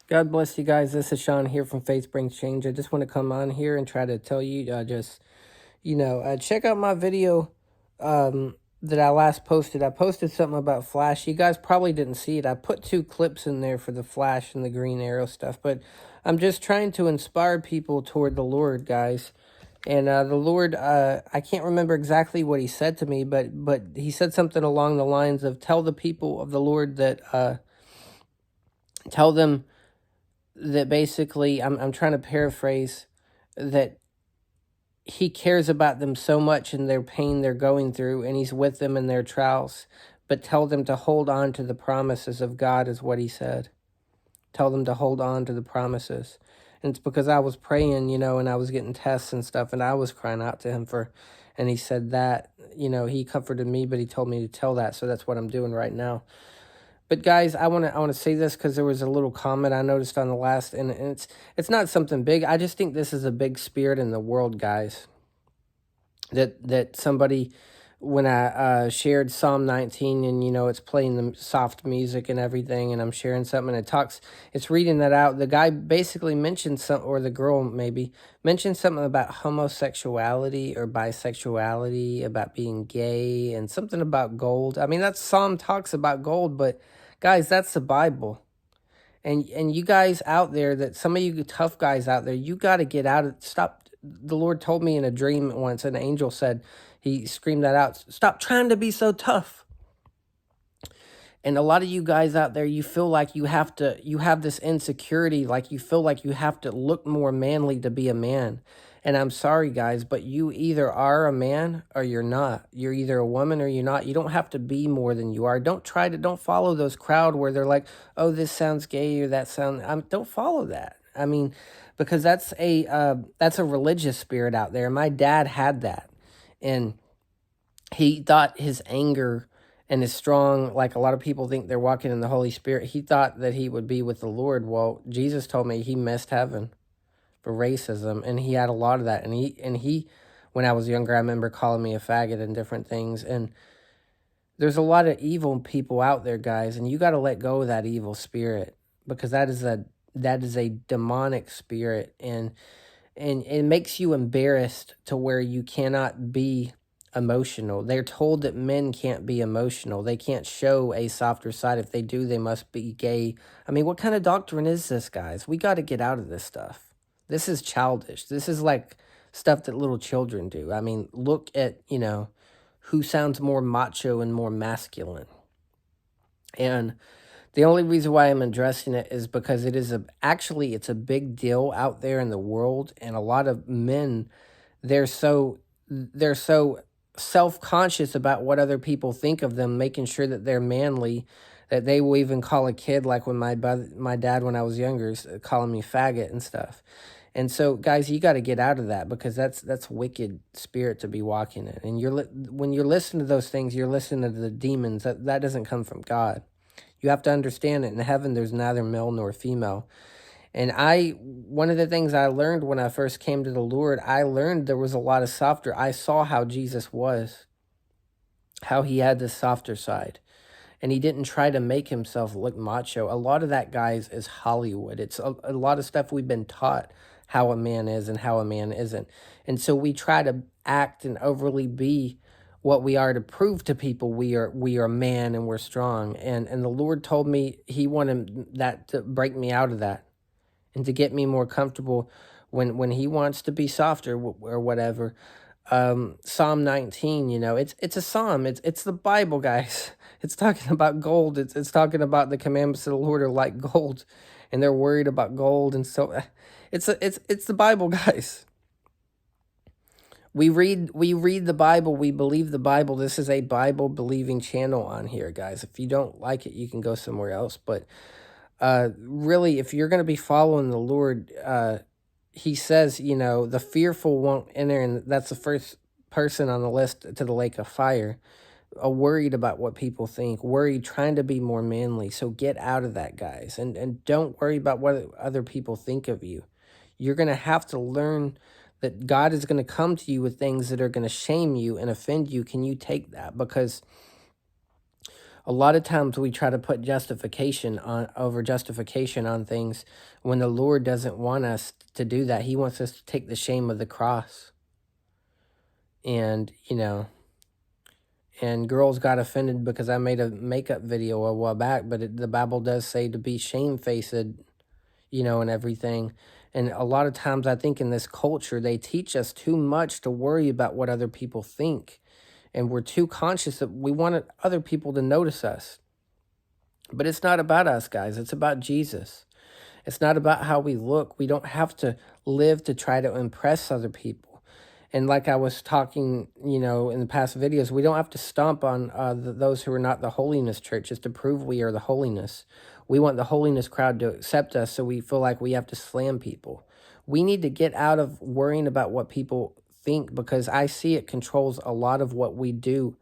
God bless you guys. This is Sean here from Faith Brings Change. I just want to come on here and try to tell you, check out my video that I last posted. I posted something about Flash. You guys probably didn't see it. I put 2 clips in there for the Flash and the Green Arrow stuff, but I'm just trying to inspire people toward the Lord, guys. And the Lord, I can't remember exactly what he said to me, but he said something along the lines of, tell the people of the Lord that, tell them that basically, I'm trying to paraphrase, that he cares about them so much in their pain they're going through, and he's with them in their trials. But tell them to hold on to the promises of God, is what he said. Tell them to hold on to the promises. And it's because I was praying, and I was getting tests and stuff, and I was crying out to him and he said that, he comforted me, but he told me to tell that, so that's what I'm doing right now. But guys, I want to say this because there was a little comment I noticed on the last, and it's not something big. I just think this is a big spirit in the world, guys. That somebody, when I shared Psalm 19, and it's playing the soft music and everything, and I'm sharing something, and it's reading that out. The guy basically mentioned something, or the girl maybe mentioned something about homosexuality or bisexuality, about being gay, and something about gold. I mean, that psalm talks about gold, but guys, that's the Bible. And you guys out there, that some of you tough guys out there, you got to get out of, stop. The Lord told me in a dream once, an angel said, he screamed that out, stop trying to be so tough. And a lot of you guys out there, you feel like you have this insecurity, like you feel like you have to look more manly to be a man. And I'm sorry, guys, but you either are a man or you're not. You're either a woman or you're not. You don't have to be more than you are. Don't follow those crowd where they're like, oh, this sounds gay or that sound. Don't follow that. I mean, because that's a religious spirit out there. My dad had that, and he thought his anger and his strong, like a lot of people think they're walking in the Holy Spirit, he thought that he would be with the Lord. Well, Jesus told me he missed heaven for racism, and he had a lot of that. And he, when I was younger, I remember calling me a faggot and different things. And there's a lot of evil people out there, guys, and you got to let go of that evil spirit, because that is a demonic spirit, and it makes you embarrassed to where you cannot be emotional. They're told that men can't be emotional. They can't show a softer side. If they do, they must be gay. I mean, what kind of doctrine is this, guys? We got to get out of this stuff. This is childish. This is like stuff that little children do. I mean, look at, who sounds more macho and more masculine. And the only reason why I'm addressing it is because it's a big deal out there in the world, and a lot of men, they're so self-conscious about what other people think of them, making sure that they're manly, that they will even call a kid, like when my dad, when I was younger, calling me faggot and stuff. And so, guys, you got to get out of that, because that's wicked spirit to be walking in. And when you're listening to those things, you're listening to the demons. That doesn't come from God. You have to understand that in heaven, there's neither male nor female. And one of the things I learned when I first came to the Lord, I learned there was a lot of softer. I saw how Jesus was, how he had this softer side. And he didn't try to make himself look macho. A lot of that, guys, is Hollywood. It's a lot of stuff we've been taught how a man is and how a man isn't. And so we try to act and overly be what we are to prove to people we are man and we're strong. And the Lord told me he wanted that to break me out of that, and to get me more comfortable when he wants to be softer or whatever. Psalm 19, it's a psalm. It's the Bible, guys. It's talking about gold. It's talking about the commandments of the Lord are like gold, and they're worried about gold. And so it's the Bible, guys. We read the Bible. We believe the Bible. This is a Bible believing channel on here, guys. If you don't like it, you can go somewhere else. But really, if you're going to be following the Lord, he says, the fearful won't enter, and that's the first person on the list to the lake of fire. Worried about what people think, worried, trying to be more manly. So get out of that, guys, and don't worry about what other people think of you. You're going to have to learn that God is going to come to you with things that are going to shame you and offend you. Can you take that? Because A lot of times we try to put justification on things when the Lord doesn't want us to do that. He wants us to take the shame of the cross. And, and girls got offended because I made a makeup video a while back, but the Bible does say to be shamefaced, and everything. And a lot of times I think in this culture, they teach us too much to worry about what other people think. And we're too conscious that we want other people to notice us. But it's not about us, guys. It's about Jesus. It's not about how we look. We don't have to live to try to impress other people. And like I was talking, in the past videos, we don't have to stomp on those who are not the holiness churches to prove we are the holiness. We want the holiness crowd to accept us, so we feel like we have to slam people. We need to get out of worrying about what people think, because I see it controls a lot of what we do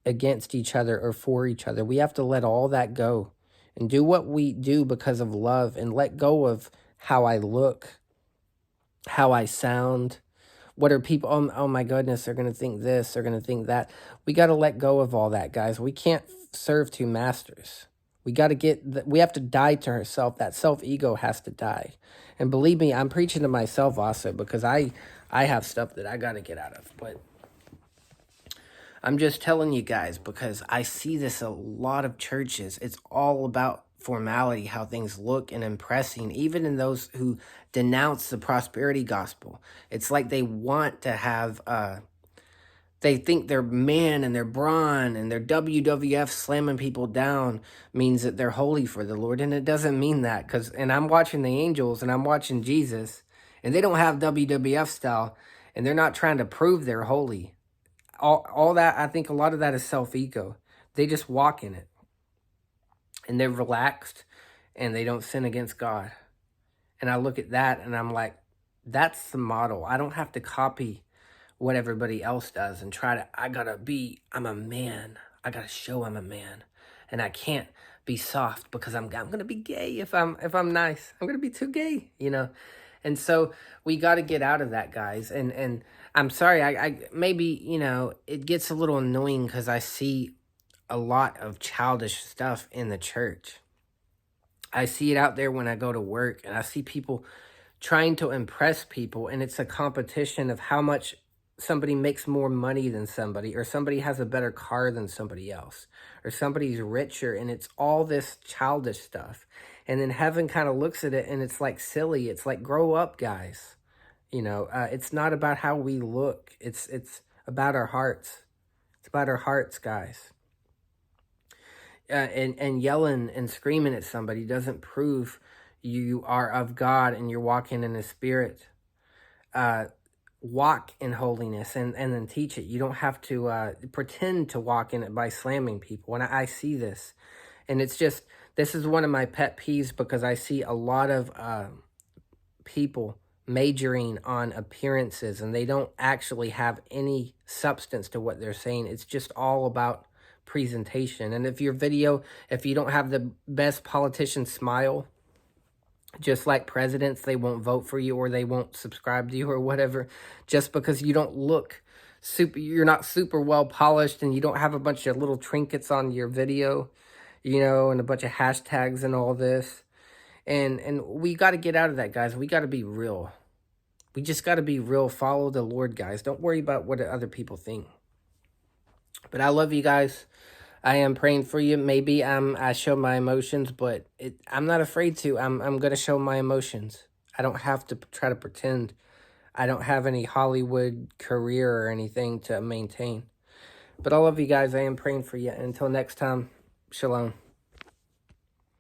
against each other or for each other. We have to let all that go and do what we do because of love, and let go of how I look, how I sound. What are people, oh my goodness, they're going to think this, they're going to think that. We got to let go of all that, guys. We can't serve two masters. We got to we have to die to ourselves. That self-ego has to die. And believe me, I'm preaching to myself also, because I have stuff that I got to get out of. But I'm just telling you guys, because I see this a lot of churches. It's all about formality, how things look and impressing, even in those who denounce the prosperity gospel. It's like they want to have, they think their man and their brawn and their WWF slamming people down means that they're holy for the Lord. And it doesn't mean that, and I'm watching the angels and I'm watching Jesus, and they don't have WWF style, and they're not trying to prove they're holy. All that, I think a lot of that is self-ego. They just walk in it. And they're relaxed, and they don't sin against God. And I look at that, and I'm like, that's the model. I don't have to copy what everybody else does and I'm a man. I got to show I'm a man. And I can't be soft because I'm going to be gay if I'm nice. I'm going to be too gay, And so we got to get out of that, guys. And I'm sorry, I maybe, it gets a little annoying because I see a lot of childish stuff in the church. I see it out there when I go to work, and I see people trying to impress people, and it's a competition of how much somebody makes more money than somebody, or somebody has a better car than somebody else, or somebody's richer, and it's all this childish stuff. And then heaven kind of looks at it, and it's like silly. It's like, grow up, guys. It's not about how we look. It's about our hearts. It's about our hearts, guys. And yelling and screaming at somebody doesn't prove you are of God and you're walking in the Spirit. Walk in holiness and then teach it. You don't have to pretend to walk in it by slamming people. And I see this. And it's just, this is one of my pet peeves, because I see a lot of people majoring on appearances, and they don't actually have any substance to what they're saying. It's just all about presentation. And if you don't have the best politician smile, just like presidents, they won't vote for you, or they won't subscribe to you, or whatever, just because you don't look you're not super well polished, and you don't have a bunch of little trinkets on your video, and a bunch of hashtags and all this. And we got to get out of that, guys. We got to be real. We just got to be real. Follow the Lord, guys. Don't worry about what other people think. But I love you guys. I am praying for you. Maybe I show my emotions, but I'm not afraid to. I'm going to show my emotions. I don't have to try to pretend. I don't have any Hollywood career or anything to maintain. But I love you guys. I am praying for you. Until next time, shalom.